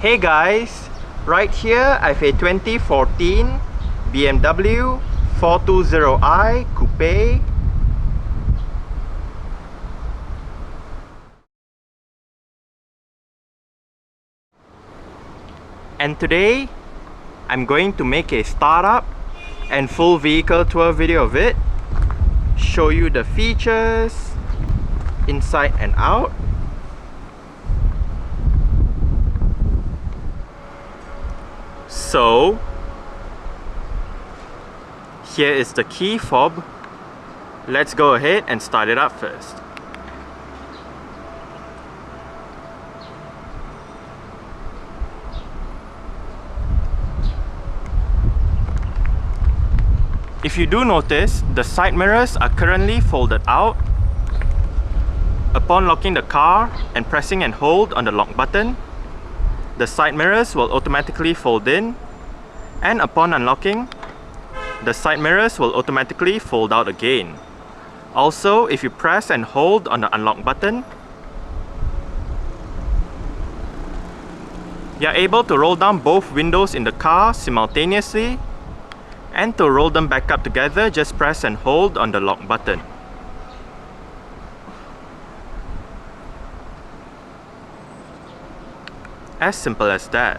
Hey guys, right here I have a 2014 BMW 420i Coupe. And today I'm going to make a startup and full vehicle tour video of it, show you the features inside and out. So here is the key fob. Let's go ahead and start it up first. If you do notice, the side mirrors are currently folded out. Upon locking the car and pressing and hold on the lock button, the side mirrors will automatically fold in, and upon unlocking, the side mirrors will automatically fold out again. Also, if you press and hold on the unlock button, you are able to roll down both windows in the car simultaneously, and to roll them back up together, just press and hold on the lock button. As simple as that.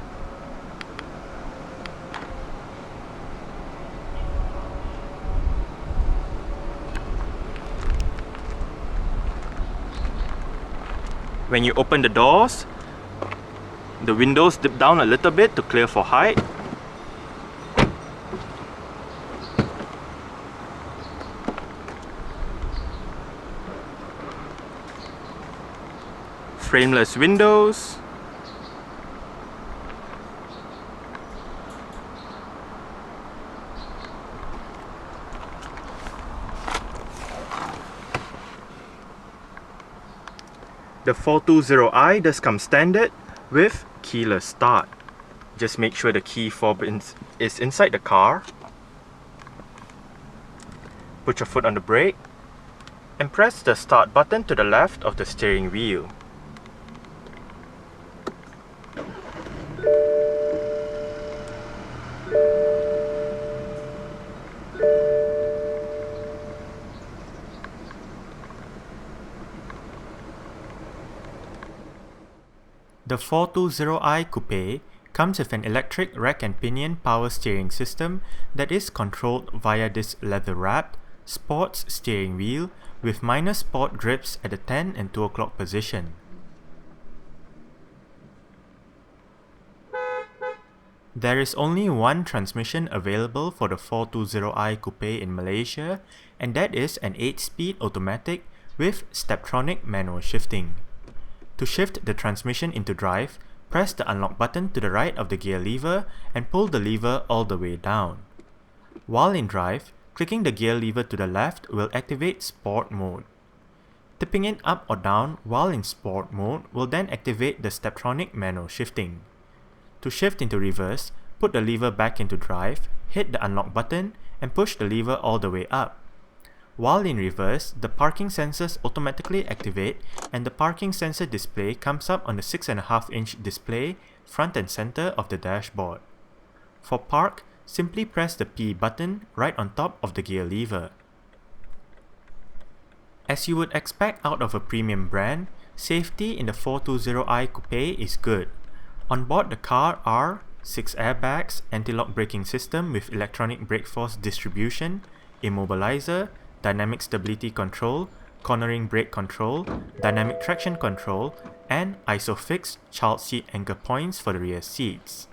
When you open the doors, the windows dip down a little bit to clear for height. Frameless windows. The 420i does come standard with keyless start. Just make sure the key fob is inside the car. Put your foot on the brake and press the start button to the left of the steering wheel. The 420i Coupe comes with an electric rack and pinion power steering system that is controlled via this leather-wrapped sports steering wheel with minor sport grips at the 10 and 2 o'clock position. There is only one transmission available for the 420i Coupe in Malaysia, and that is an 8-speed automatic with Steptronic manual shifting. To shift the transmission into drive, press the unlock button to the right of the gear lever and pull the lever all the way down. While in drive, clicking the gear lever to the left will activate Sport mode. Tipping it up or down while in Sport mode will then activate the Steptronic manual shifting. To shift into reverse, put the lever back into drive, hit the unlock button, and push the lever all the way up. While in reverse, the parking sensors automatically activate and the parking sensor display comes up on the 6.5-inch display front and center of the dashboard. For park, simply press the P button right on top of the gear lever. As you would expect out of a premium brand, safety in the 420i Coupe is good. On board the car are 6 airbags, anti-lock braking system with electronic brake force distribution, immobilizer, dynamic stability control, cornering brake control, dynamic traction control, and ISOFIX child seat anchor points for the rear seats.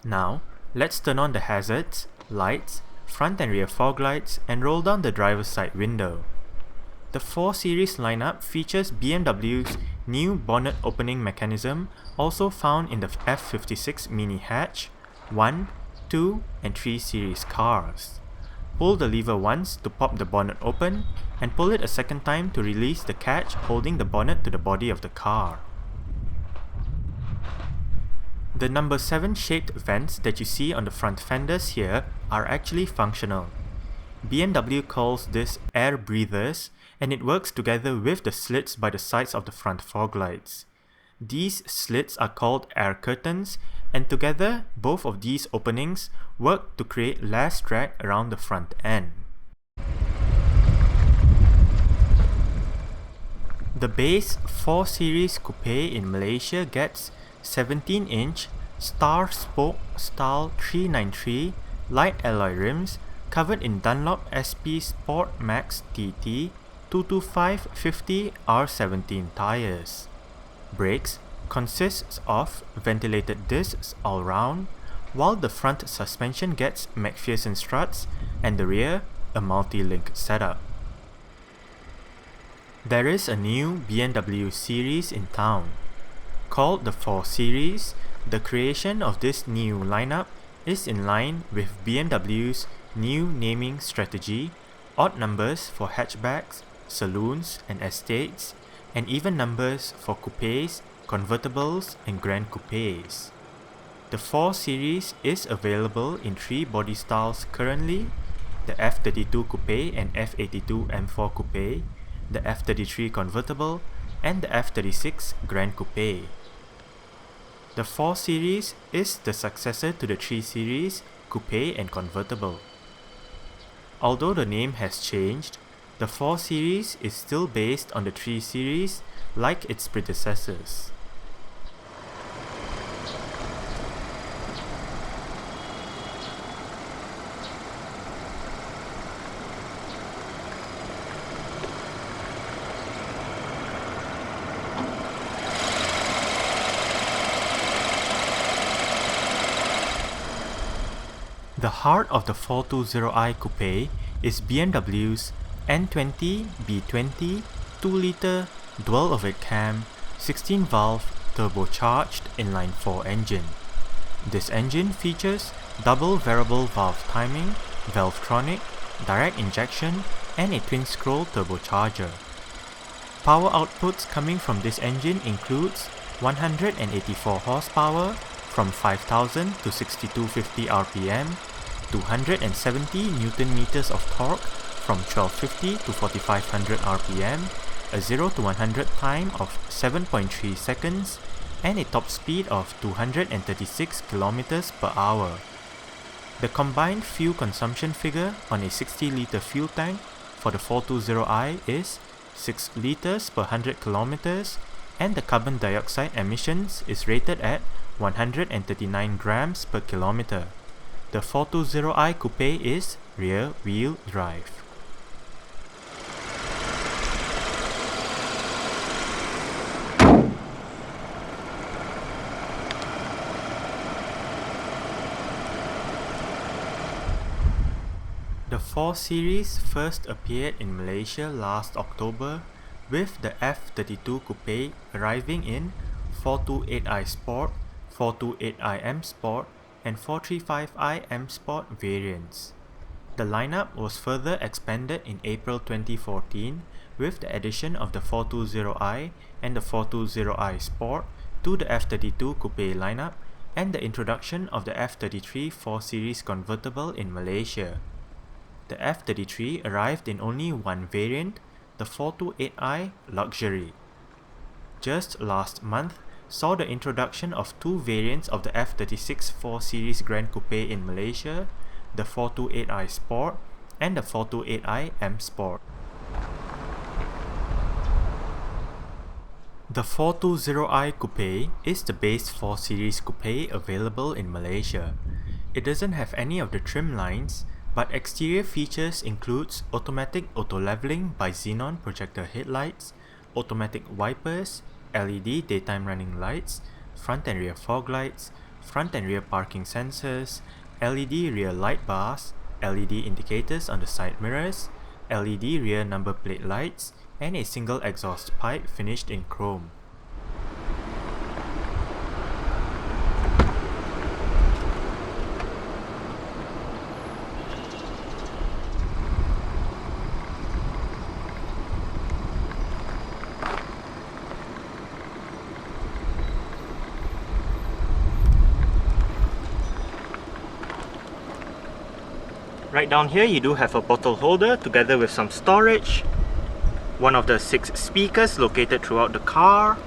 Now, let's turn on the hazards, lights, front and rear fog lights, and roll down the driver's side window. The 4 Series lineup features BMW's new bonnet opening mechanism, also found in the F56 mini hatch, 1, 2, and 3 Series cars. Pull the lever once to pop the bonnet open, and pull it a second time to release the catch holding the bonnet to the body of the car. The number 7 shaped vents that you see on the front fenders here are actually functional. BMW calls this air breathers, and it works together with the slits by the sides of the front fog lights. These slits are called air curtains, and together both of these openings work to create less drag around the front end. The base 4 Series Coupe in Malaysia gets 17-inch star spoke style 393 light alloy rims covered in Dunlop SP Sport Max TT 225/50 R17 tires. Brakes consists of ventilated discs all round, while the front suspension gets McPherson struts and the rear a multi-link setup. There is a new BMW series in town. Called the 4 Series, the creation of this new lineup is in line with BMW's new naming strategy, odd numbers for hatchbacks, saloons and estates, and even numbers for coupes, convertibles and grand coupes. The 4 Series is available in 3 body styles currently: the F32 Coupe and F82 M4 Coupe, the F33 Convertible, and the F36 Grand Coupe. The 4 Series is the successor to the 3 Series Coupe and Convertible. Although the name has changed, the 4 Series is still based on the 3 Series like its predecessors. The heart of the 420i Coupe is BMW's N20 B20 2-litre dual-overhead cam 16-valve turbocharged inline-4 engine. This engine features double variable valve timing, Valvetronic, direct injection, and a twin-scroll turbocharger. Power outputs coming from this engine includes 184 horsepower from 5000 to 6250 RPM, 270 Nm of torque from 1250 to 4500 RPM, a 0 to 100 time of 7.3 seconds, and a top speed of 236 km per hour. The combined fuel consumption figure on a 60-litre fuel tank for the 420i is 6 litres per 100 km, and the carbon dioxide emissions is rated at 139 grams per kilometer. The 420i Coupe is rear-wheel drive. The 4 Series first appeared in Malaysia last October, with the F32 Coupe arriving in 428i Sport, 428i M Sport, and 435i M Sport variants. The lineup was further expanded in April 2014 with the addition of the 420i and the 420i Sport to the F32 Coupe lineup and the introduction of the F33 4 Series convertible in Malaysia. The F33 arrived in only one variant, the 428i Luxury. Just last month saw the introduction of 2 variants of the F36 4 Series Grand Coupe in Malaysia, the 428i Sport and the 428i M Sport. The 420i Coupe is the base 4 Series Coupe available in Malaysia. It doesn't have any of the trim lines, but exterior features includes automatic auto-leveling by xenon projector headlights, automatic wipers, LED daytime running lights, front and rear fog lights, front and rear parking sensors, LED rear light bars, LED indicators on the side mirrors, LED rear number plate lights, and a single exhaust pipe finished in chrome. Right down here you do have a bottle holder together with some storage, one of the 6 speakers located throughout the car,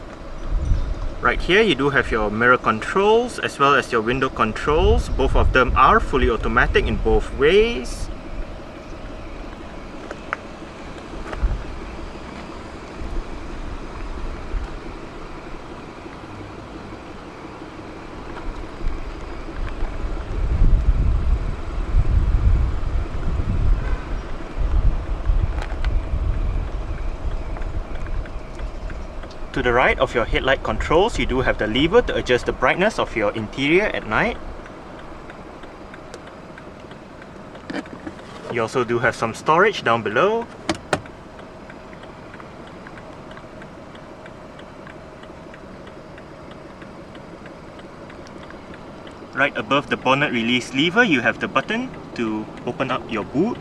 Right here you do have your mirror controls as well as your window controls. Both of them are fully automatic in both ways. To the right of your headlight controls, you do have the lever to adjust the brightness of your interior at night. You also do have some storage down below. Right above the bonnet release lever, you have the button to open up your boot.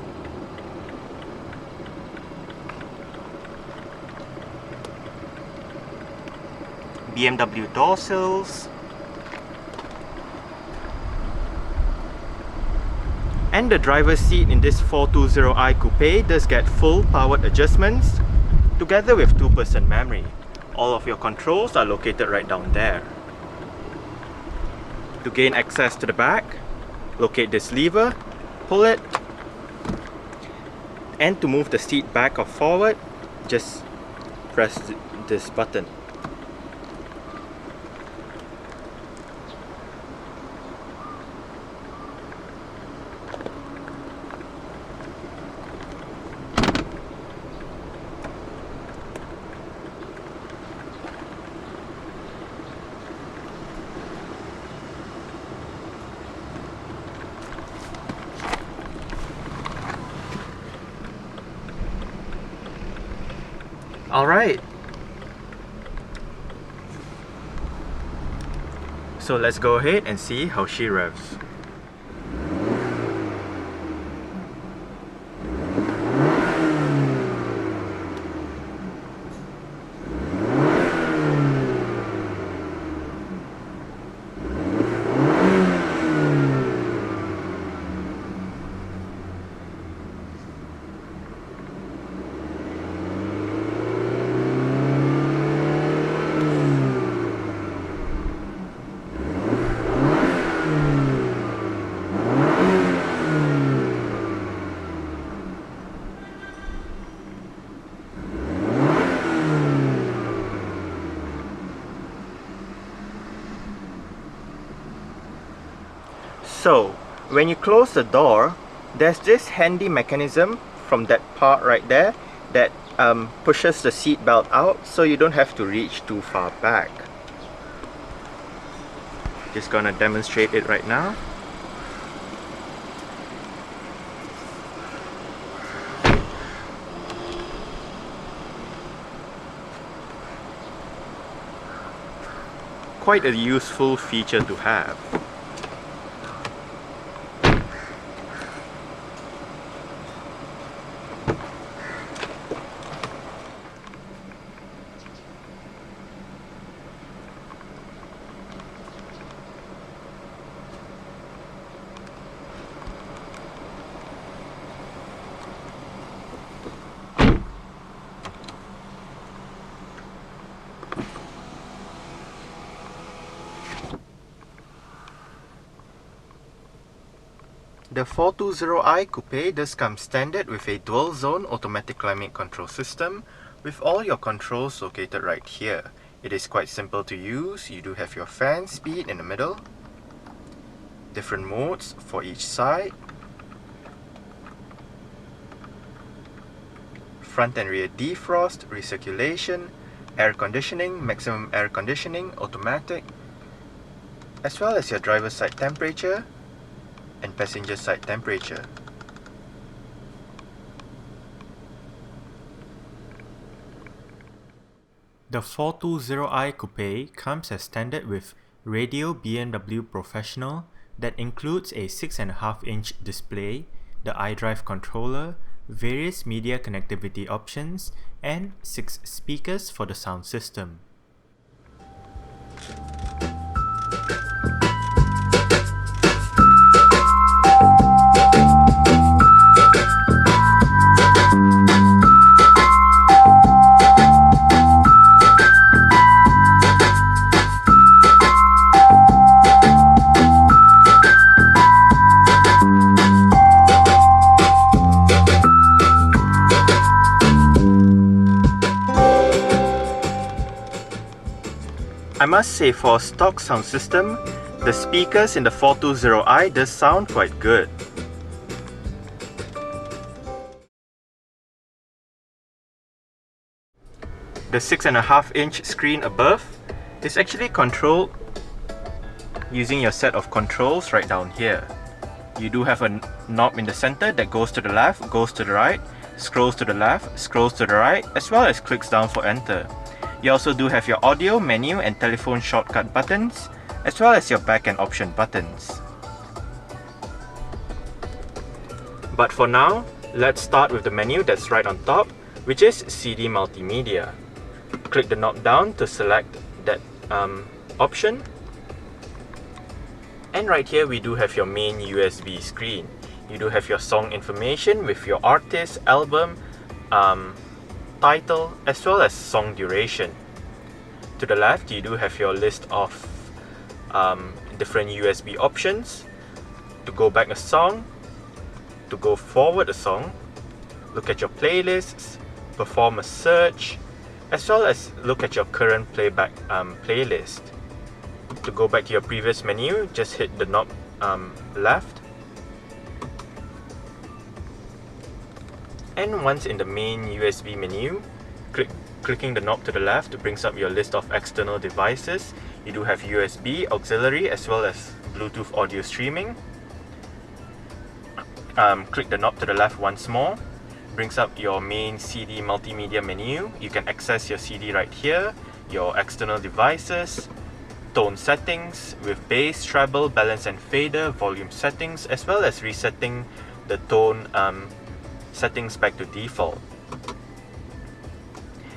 BMW door sills, and the driver's seat in this 420i Coupe does get full powered adjustments together with 2-person memory. All of your controls are located right down there. To gain access to the back, locate this lever, pull it, and to move the seat back or forward, just press this button. Alright, so let's go ahead and see how she revs. So, when you close the door, there's this handy mechanism from that part right there that pushes the seat belt out so you don't have to reach too far back. Just gonna demonstrate it right now. Quite a useful feature to have. The 420i Coupe does come standard with a dual zone automatic climate control system with all your controls located right here. It is quite simple to use. You do have your fan speed in the middle, different modes for each side, front and rear defrost, recirculation, air conditioning, maximum air conditioning, automatic, as well as your driver's side temperature and passenger side temperature. The 420i Coupe comes as standard with Radio BMW Professional that includes a 6.5-inch display, the iDrive controller, various media connectivity options, and 6 speakers for the sound system. I must say, for a stock sound system, the speakers in the 420i does sound quite good. The 6.5-inch screen above is actually controlled using your set of controls right down here. You do have a knob in the center that goes to the left, goes to the right, scrolls to the left, scrolls to the right, as well as clicks down for enter. You also do have your audio, menu and telephone shortcut buttons, as well as your back and option buttons. But for now, let's start with the menu that's right on top, which is CD Multimedia. Click the knob down to select that option. And right here we do have your main USB screen. You do have your song information with your artist, album, title, as well as song duration. To the left you do have your list of different USB options. To go back a song, to go forward a song, look at your playlists, perform a search, as well as look at your current playback playlist. To go back to your previous menu, just hit the knob left. And once in the main USB menu, clicking the knob to the left brings up your list of external devices. You do have USB, auxiliary, as well as Bluetooth audio streaming. Click the knob to the left once more, brings up your main CD multimedia menu. You can access your CD right here, your external devices, tone settings with bass, treble, balance and fader, volume settings, as well as resetting the tone settings back to default.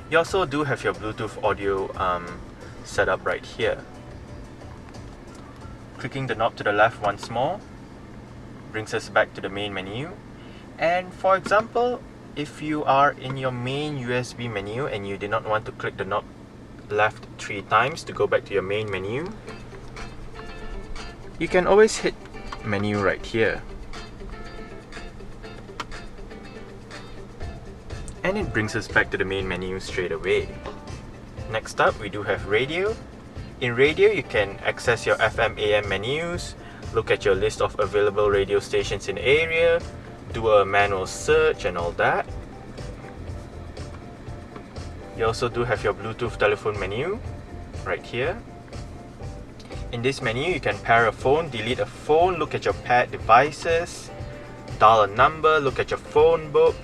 You also do have your Bluetooth audio set up right here. Clicking the knob to the left once more brings us back to the main menu. And for example, if you are in your main USB menu and you did not want to click the knob left 3 times to go back to your main menu, you can always hit menu right here. And it brings us back to the main menu straight away. Next up, we do have radio. In radio, you can access your FM AM menus, look at your list of available radio stations in the area, do a manual search and all that. You also do have your Bluetooth telephone menu right here. In this menu, you can pair a phone, delete a phone, look at your paired devices, dial a number, look at your phone book,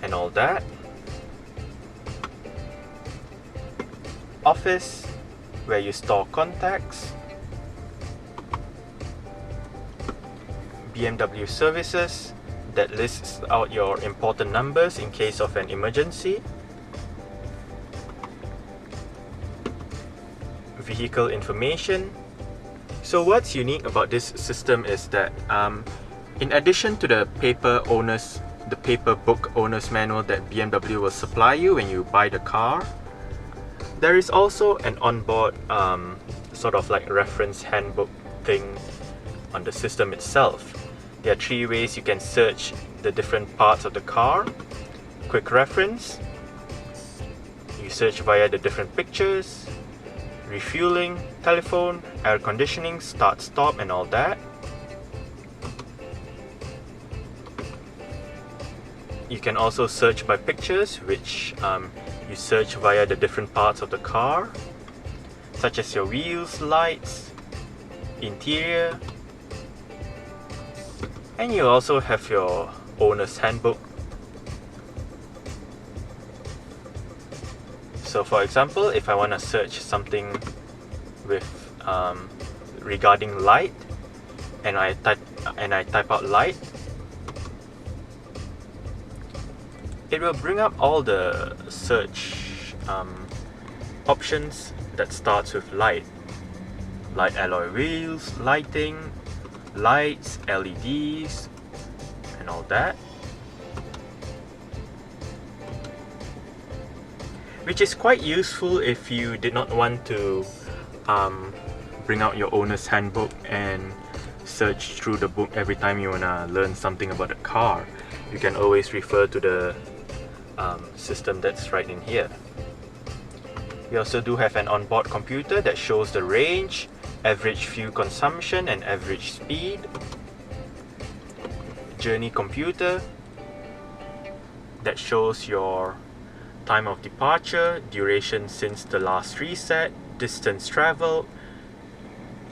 and all that. Office, where you store contacts. BMW services, that lists out your important numbers in case of an emergency. Vehicle information. So what's unique about this system is that in addition to the paper book owner's manual that BMW will supply you when you buy the car, there is also an onboard sort of like reference handbook thing on the system itself. There are 3 ways you can search the different parts of the car. Quick reference, you search via the different pictures, refueling, telephone, air conditioning, start stop and all that. You can also search by pictures, which you search via the different parts of the car, such as your wheels, lights, interior. And you also have your owner's handbook. So for example, if I want to search something with regarding light, and I type out light, it will bring up all the search options that starts with light. Light alloy wheels, lighting, lights, LEDs, and all that. Which is quite useful if you did not want to bring out your owner's handbook and search through the book every time you want to learn something about the car. You can always refer to the system that's right in here. We also do have an onboard computer that shows the range, average fuel consumption and average speed. Journey computer that shows your time of departure, duration since the last reset, distance traveled,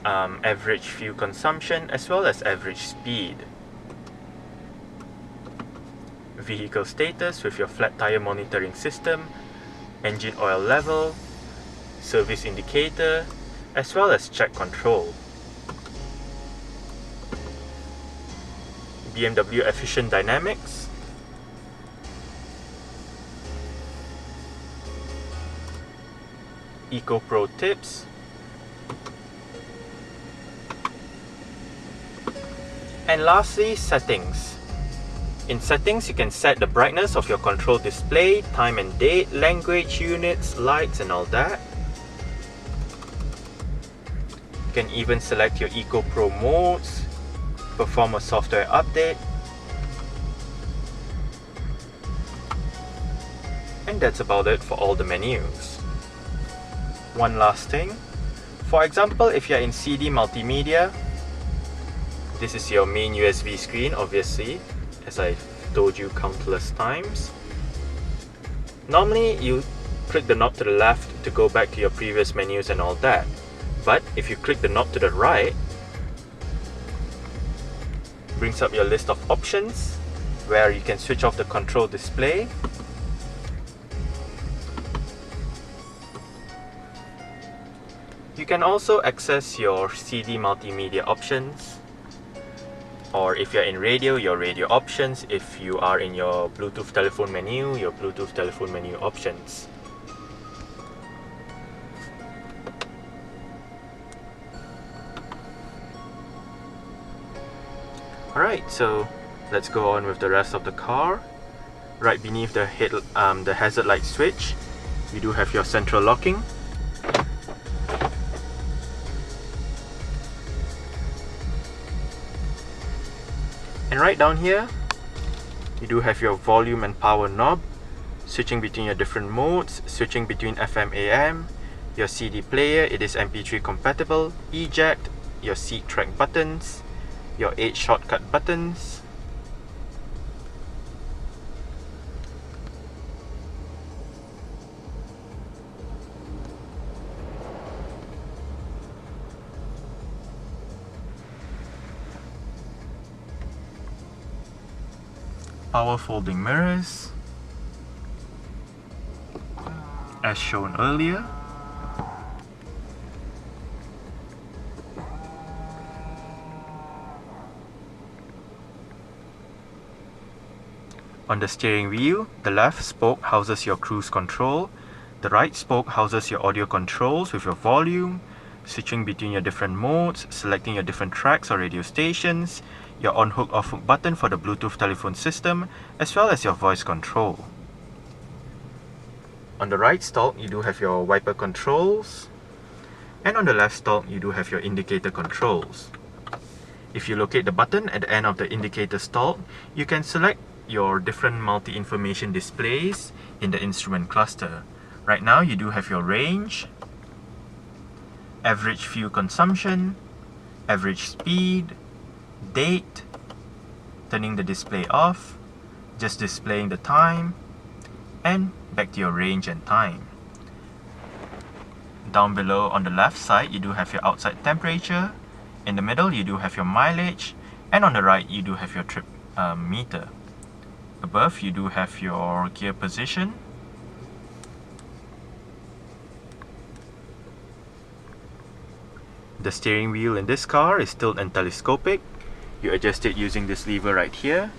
average fuel consumption as well as average speed. Vehicle status with your flat tire monitoring system, engine oil level, service indicator, as well as check control. BMW efficient dynamics, Eco Pro tips, and lastly, settings. In settings, you can set the brightness of your control display, time and date, language, units, lights and all that. You can even select your Eco Pro modes, perform a software update, and that's about it for all the menus. One last thing, for example, if you're in CD multimedia, this is your main USB screen, obviously, as I've told you countless times. Normally you click the knob to the left to go back to your previous menus and all that, but if you click the knob to the right, it brings up your list of options where you can switch off the control display, you can also access your CD multimedia options, or if you're in radio, your radio options. If you are in your Bluetooth telephone menu, your Bluetooth telephone menu options. Alright, so let's go on with the rest of the car. Right beneath the hazard light switch, you do have your central locking. And right down here, you do have your volume and power knob, switching between your different modes, switching between FM AM, your CD player, it is MP3 compatible, eject, your seat track buttons, your 8 shortcut buttons, power folding mirrors, as shown earlier. On the steering wheel, the left spoke houses your cruise control, the right spoke houses your audio controls with your volume, switching between your different modes, selecting your different tracks or radio stations, your on-hook off-hook button for the Bluetooth telephone system, as well as your voice control. On the right stalk, you do have your wiper controls, and on the left stalk, you do have your indicator controls. If you locate the button at the end of the indicator stalk, you can select your different multi-information displays in the instrument cluster. Right now, you do have your range, average fuel consumption, average speed, date, turning the display off, just displaying the time, and back to your range and time. Down below on the left side, you do have your outside temperature, in the middle you do have your mileage, and on the right you do have your trip meter. Above you do have your gear position, the steering wheel in this car is tilt and telescopic. You adjust it using this lever right here.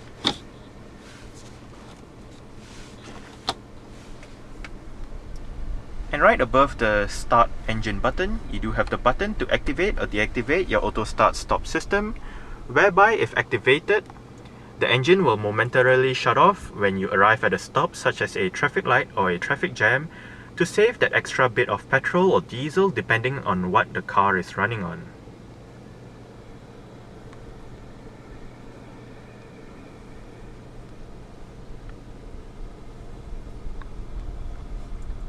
And right above the start engine button, you do have the button to activate or deactivate your auto start stop system, whereby if activated, the engine will momentarily shut off when you arrive at a stop such as a traffic light or a traffic jam, to save that extra bit of petrol or diesel depending on what the car is running on.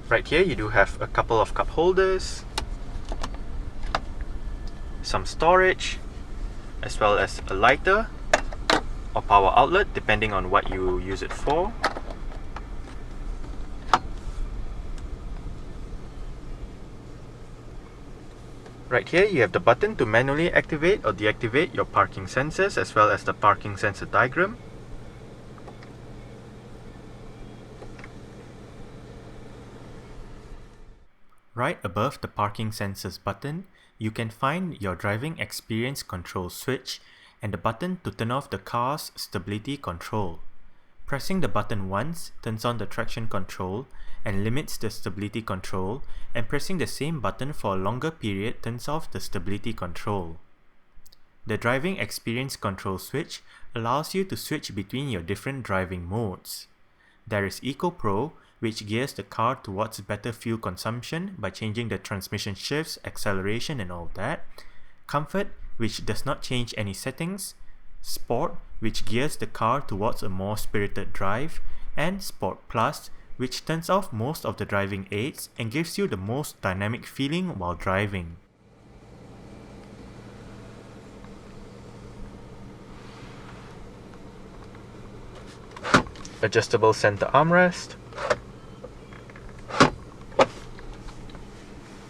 Right here you do have a couple of cup holders, some storage, as well as a lighter or power outlet depending on what you use it for. Right here you have the button to manually activate or deactivate your parking sensors, as well as the parking sensor diagram. Right above the parking sensors button, you can find your driving experience control switch and the button to turn off the car's stability control. Pressing the button once turns on the traction control and limits the stability control, and pressing the same button for a longer period turns off the stability control. The driving experience control switch allows you to switch between your different driving modes. There is Eco Pro, which gears the car towards better fuel consumption by changing the transmission shifts, acceleration and all that. Comfort, which does not change any settings. Sport, which gears the car towards a more spirited drive. And Sport Plus, which turns off most of the driving aids and gives you the most dynamic feeling while driving. Adjustable center armrest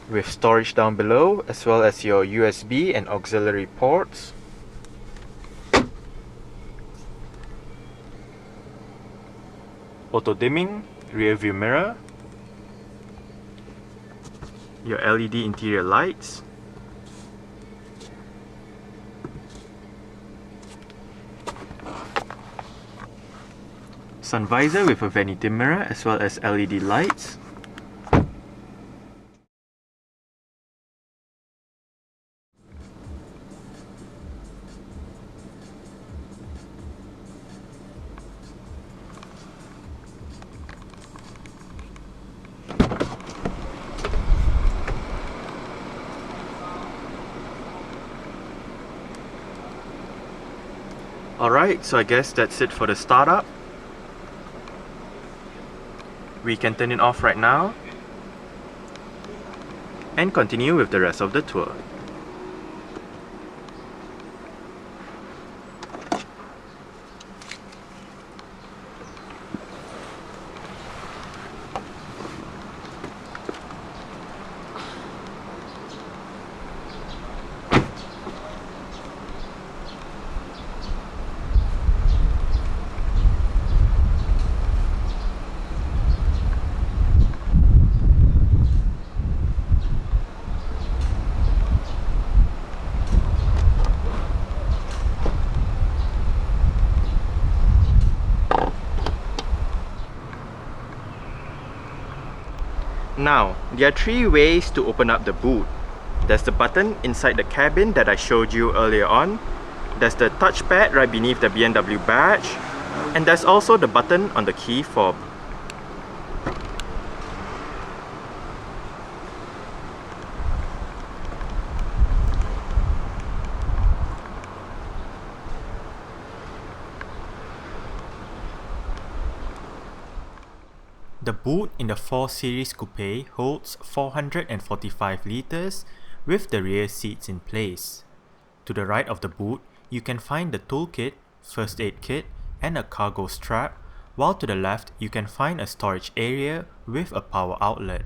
with storage down below, as well as your USB and auxiliary ports. Auto dimming rear view mirror, your LED interior lights, sun visor with a vanity mirror as well as LED lights. Alright, so I guess that's it for the startup. We can turn it off right now and continue with the rest of the tour. Now, there are three ways to open up the boot. There's the button inside the cabin that I showed you earlier on. There's the touchpad right beneath the BMW badge. And there's also the button on the key fob. The boot in the 4 Series Coupe holds 445 litres with the rear seats in place. To the right of the boot, you can find the toolkit, first aid kit, and a cargo strap, while to the left you can find a storage area with a power outlet.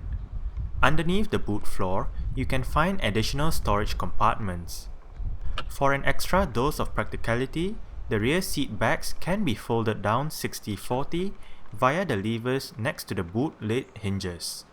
Underneath the boot floor, you can find additional storage compartments. For an extra dose of practicality, the rear seat backs can be folded down 60-40 via the levers next to the boot lid hinges.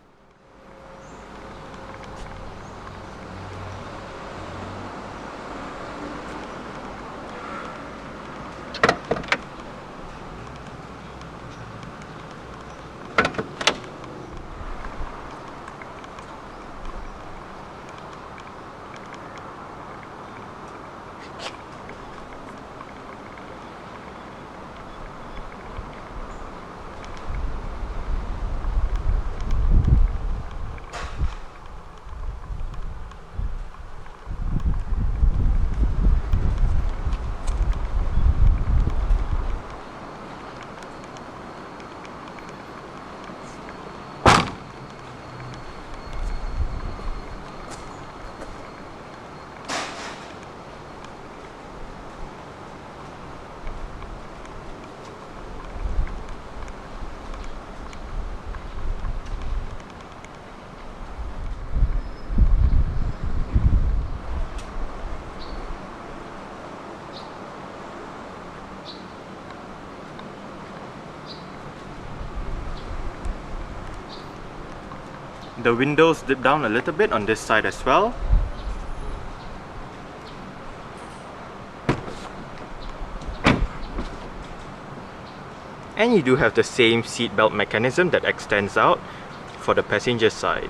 The windows dip down a little bit on this side as well. And you do have the same seat belt mechanism that extends out for the passenger side.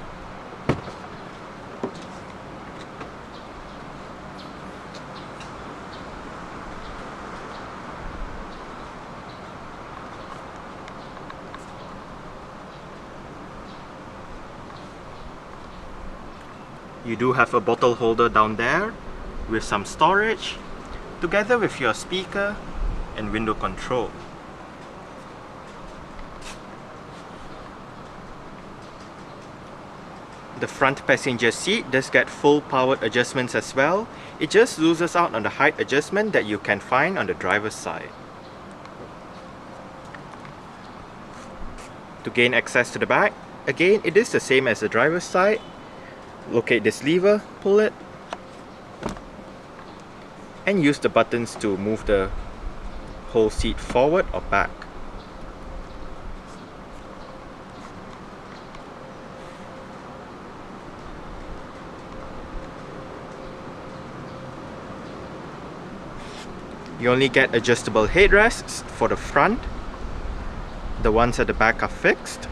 You do have a bottle holder down there with some storage, together with your speaker and window control. The front passenger seat does get full powered adjustments as well. It just loses out on the height adjustment that you can find on the driver's side. To gain access to the back, again it is the same as the driver's side. Locate this lever, pull it, and use the buttons to move the whole seat forward or back. You only get adjustable headrests for the front. The ones at the back are fixed.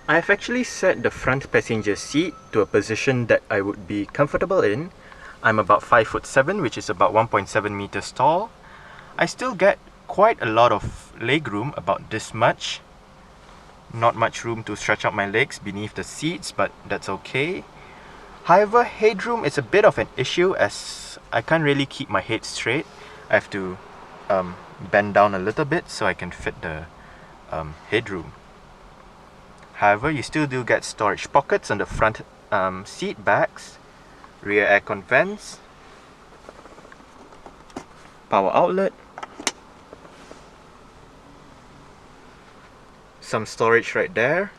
I have actually set the front passenger seat to a position that I would be comfortable in. I'm about 5'7", which is about 1.7 meters tall. I still get quite a lot of leg room, about this much. Not much room to stretch out my legs beneath the seats, but that's okay. However, headroom is a bit of an issue as I can't really keep my head straight. I have to bend down a little bit so I can fit the headroom. However, you still do get storage pockets on the front seat backs, rear aircon vents, power outlet, some storage right there,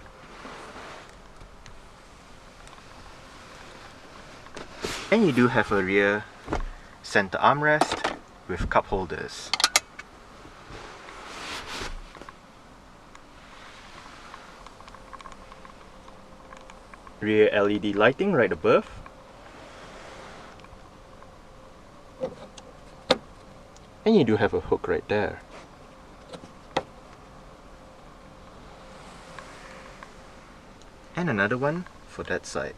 and you do have a rear center armrest with cup holders. Rear LED lighting right above. And you do have a hook right there. And another one for that side.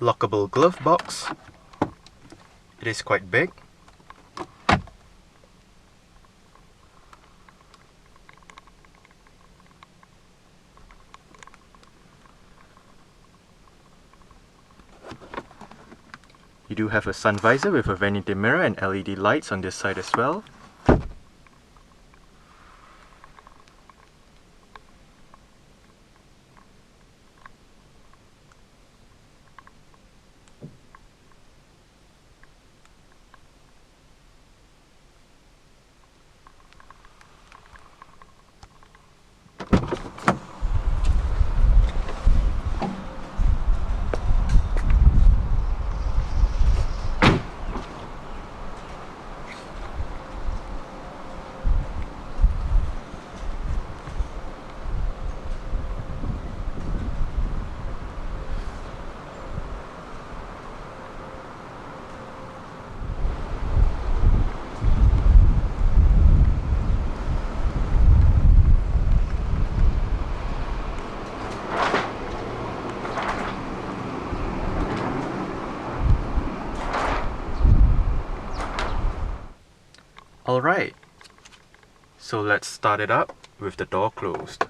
Lockable glove box. It is quite big. You do have a sun visor with a vanity mirror and LED lights on this side as well. Alright, so let's start it up with the door closed.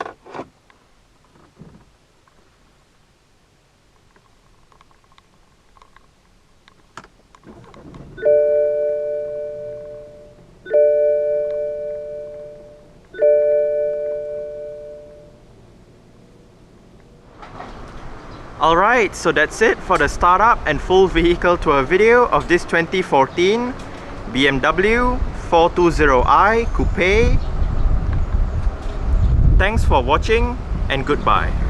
Alright, so that's it for the startup and full vehicle tour video of this 2014 BMW 420i Coupe. Thanks for watching and goodbye.